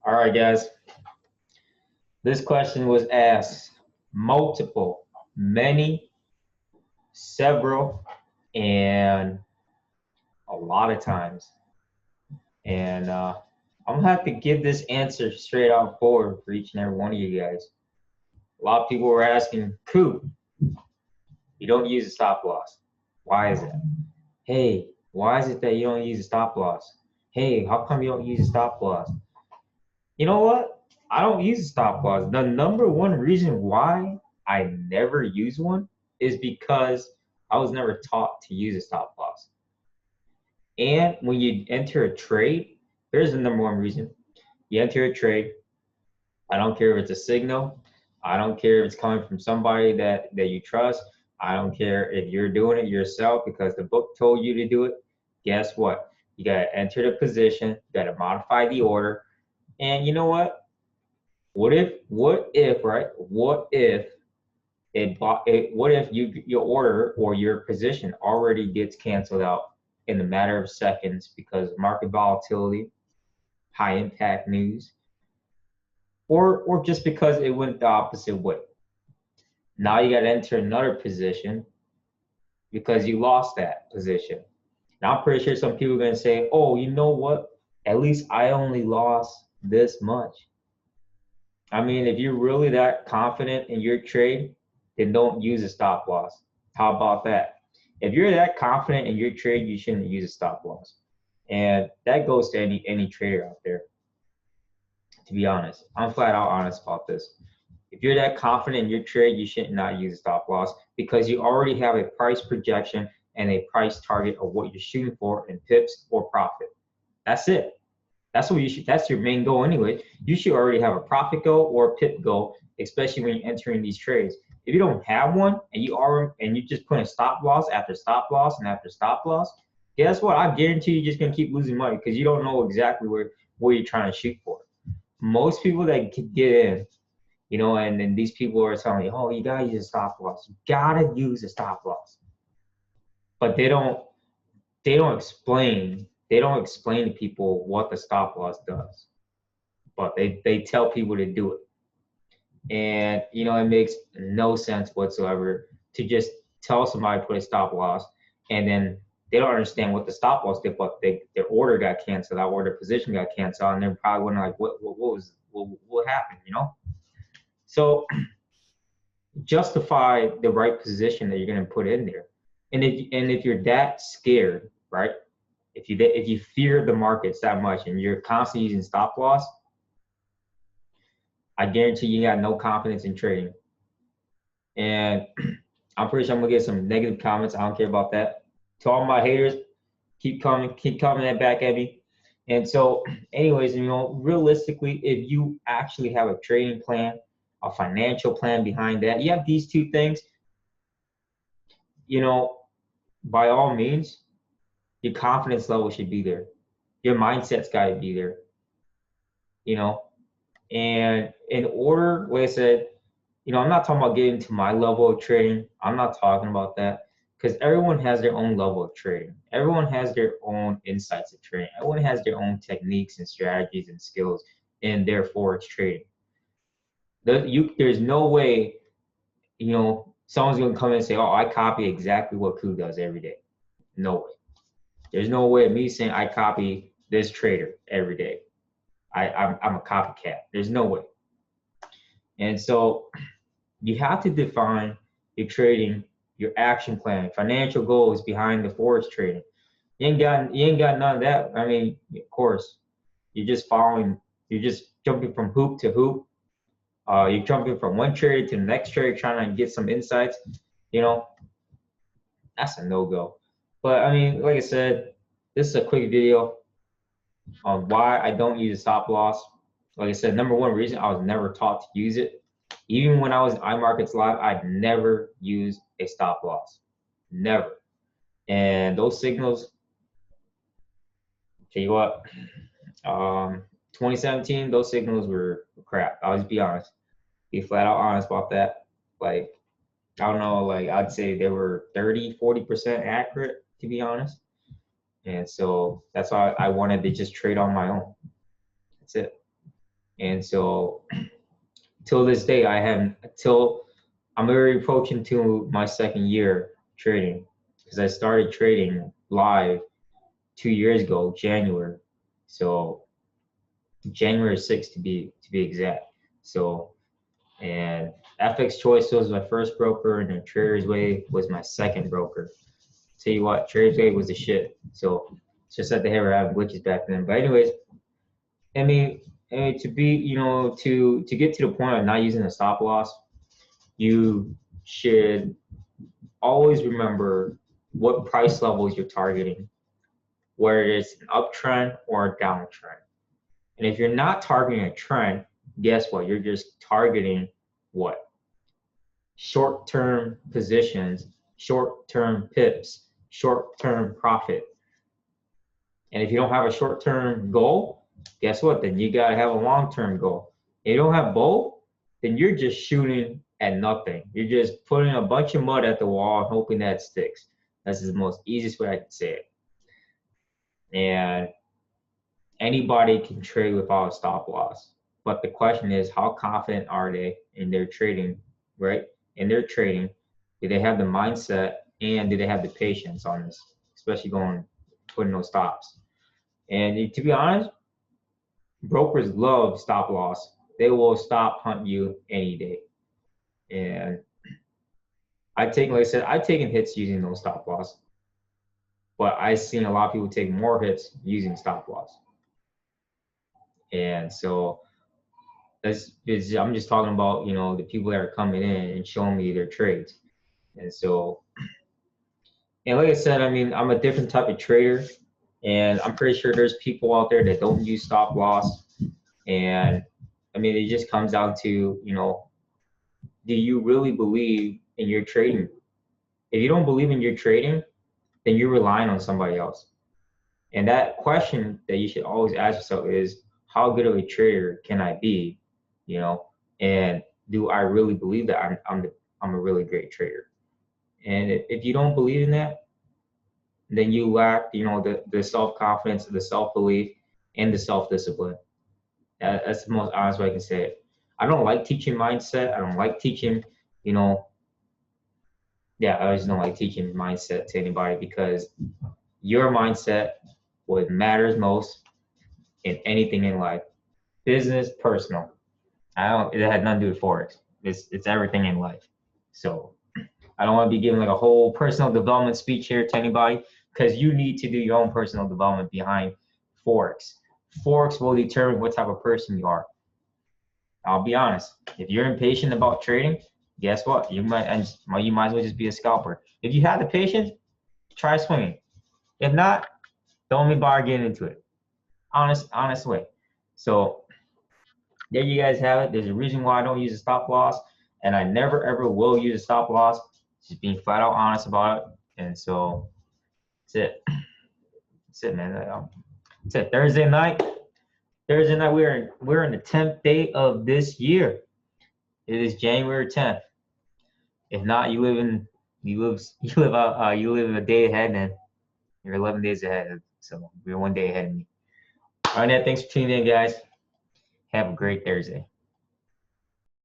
All right, guys. This question was asked multiple, many, several, and a lot of times. And I'm gonna have to give this answer straight out forward for each and every one of you guys. A lot of people were asking, "Coop, you don't use a stop loss. Why is that? Hey, why is it that you don't use a stop loss? Hey, how come you don't use a stop loss?" You know what? I don't use a stop loss. The number one reason why I never use one is because I was never taught to use a stop loss. And when you enter a trade, here's the number one reason. You enter a trade, I don't care if it's a signal, I don't care if it's coming from somebody that you trust, I don't care if you're doing it yourself because the book told you to do it. Guess what? You gotta enter the position, you gotta modify the order, and you know what? What if, right? What if your order or your position already gets canceled out in a matter of seconds because of market volatility, high impact news, or just because it went the opposite way? Now you got to enter another position because you lost that position. Now I'm pretty sure some people are going to say, "Oh, you know what? At least I only lost this much." I mean, if you're really that confident in your trade, then don't use a stop loss. How about that? If you're that confident in your trade, you shouldn't use a stop loss. And that goes to any trader out there, to be honest. I'm flat out honest about this. If you're that confident in your trade, you should not use a stop loss because you already have a price projection and a price target of what you're shooting for in pips or profit. That's it. That's what you should. That's your main goal anyway. You should already have a profit goal or a pip goal, especially when you're entering these trades. If you don't have one and you just put a stop loss after stop loss and after stop loss, guess what? I guarantee you're just gonna keep losing money because you don't know exactly where you're trying to shoot for. Most people that get in, and then these people are telling you, "Oh, you gotta use a stop loss. You gotta use a stop loss," but they don't explain. They don't explain to people what the stop loss does, but they tell people to do it. And it makes no sense whatsoever to just tell somebody to put a stop loss, and then they don't understand what the stop loss did, but their order got canceled out or their position got canceled, and they're probably wondering like, what happened, So justify the right position that you're going to put in there, and if you're that scared, right? If you fear the markets that much and you're constantly using stop loss, I guarantee you got no confidence in trading. And I'm pretty sure I'm gonna get some negative comments. I don't care about that. To all my haters, keep coming that back at me. And so, anyways, realistically, if you actually have a trading plan, a financial plan behind that, you have these two things, by all means, your confidence level should be there. Your mindset's got to be there. And in order, like I said, I'm not talking about getting to my level of trading. I'm not talking about that because everyone has their own level of trading. Everyone has their own insights of trading. Everyone has their own techniques and strategies and skills in their Forex trading. There's no way, someone's going to come in and say, "Oh, I copy exactly what Ku does every day." No way. There's no way of me saying I copy this trader every day. I'm a copycat. There's no way. And so you have to define your trading, your action plan, financial goals behind the Forex trading. You ain't got none of that. I mean, of course, you're just jumping from hoop to hoop. You're jumping from one trader to the next trader trying to get some insights. That's a no-go. But I mean, like I said, this is a quick video on why I don't use a stop loss. Like I said, number one reason, I was never taught to use it. Even when I was in iMarkets Live, I'd never used a stop loss. Never. And those signals, tell you what, 2017, those signals were crap. I'll just be honest. Be flat out honest about that. Like, I don't know, like I'd say they were 30-40% accurate, to be honest. And so that's why I wanted to just trade on my own. That's it. And so till this day, I'm already approaching to my second year trading, because I started trading live 2 years ago, January. So January 6th to be exact. So, and FX Choice was my first broker, and then Traders Way was my second broker. Tell you what, Traders Way was the shit. So it's just that they were having glitches back then. But anyways, I mean, to be, to get to the point of not using a stop loss, you should always remember what price levels you're targeting, whether it's an uptrend or a downtrend. And if you're not targeting a trend, guess what? You're just targeting what? Short-term positions, short-term pips, short-term profit. And if you don't have a short-term goal, guess what? Then you gotta have a long-term goal. If you don't have both, then you're just shooting at nothing. You're just putting a bunch of mud at the wall and hoping that it sticks. That's the most easiest way I can say it. And anybody can trade without a stop loss. But the question is, how confident are they in their trading, right? In their trading, do they have the mindset and do they have the patience on this, especially putting those stops? And to be honest, brokers love stop loss. They will stop hunt you any day. And like I said, I've taken hits using those stop loss, but I've seen a lot of people take more hits using stop loss. And so I'm just talking about, the people that are coming in and showing me their trades. And so, and like I said, I mean, I'm a different type of trader, and I'm pretty sure there's people out there that don't use stop loss. And I mean, it just comes down to, do you really believe in your trading? If you don't believe in your trading, then you're relying on somebody else. And that question that you should always ask yourself is, how good of a trader can I be? And do I really believe that I'm a really great trader? And if you don't believe in that, then you lack, the self-confidence, the self-belief, and the self-discipline. That's the most honest way I can say it. I don't like teaching mindset. I don't like teaching, I always don't like teaching mindset to anybody, because your mindset, what matters most in anything in life, business, personal. It had nothing to do with Forex. It's everything in life. So I don't want to be giving like a whole personal development speech here to anybody, because you need to do your own personal development behind Forex. Forex will determine what type of person you are. I'll be honest. If you're impatient about trading, guess what? You might as well just be a scalper. If you have the patience, try swinging. If not, don't even bother getting into it. Honest way. So there you guys have it. There's a reason why I don't use a stop loss, and I never ever will use a stop loss. Just being flat out honest about it. And so that's it. That's it, man. That's it. Thursday night. We're in the 10th day of this year. It is January 10th. If not, you live a day ahead, and you're 11 days ahead. So you're one day ahead of me. All right, thanks for tuning in, guys. Have a great Thursday.